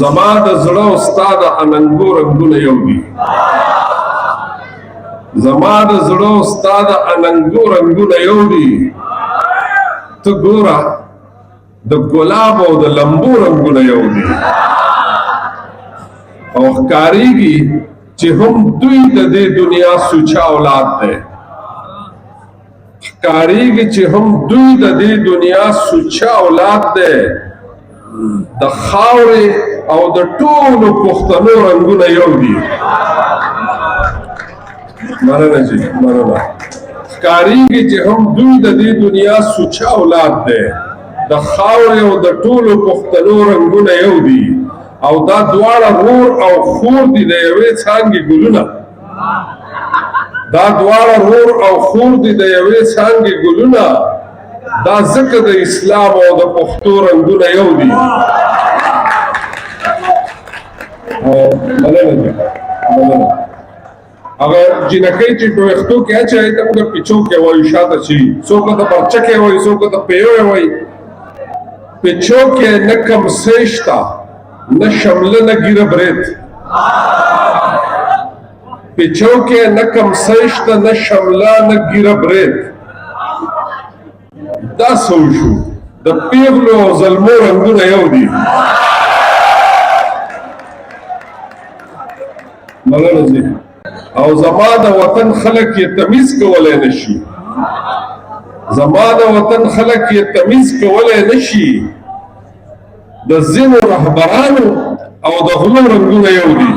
زما د زړه او ستا د اننګو رنګونه یو دي زما د زړه او ستا د اننګو رنګونه یو دي ته ګوره د ګلاب او د لمبو رنګونه یو دي او ښکارېږي چې هم دوی د دې دنیا سوچه اولاد دی ښکارېږي چې هم دوی د دې دنیا سوچه اولاد دی د خاورې او د ټولو پښتنو رنګونه یو دي مننه جی مننه ښکارېږي چې هم دوی د دې دنیا سوچه اولاد دی د خاورې او د ټولو پښتنو رنګونه یو دي او دا دواړه رور او خور دي د یوې څانګې ګلونه دا دواړه رور او خور دي د یوې څانګې ګلونه دا ځکه د اسلام او د پښتو رنګونه یو دي هغه جنکۍ چې په ویښتو کې اچوي ته موږ پیچو کې وایو شاته شي څوک ته برچکې وایي څوک ته پیو وایي پیچو کې نه کمسۍ شته نه شمله نه ګیره برید پیچو کې نه کمسۍ شته نه شمله نه ګیره برید دا څه وشو د پیغلو او زلمو رنګونه یو دي مننه ځي او زما د وطن خلک یې تمیز کولی نه شي زما د وطن خلک یې تمیز کولی نه شي د ځینو رهبرانو او د غلو رنګونه یو دي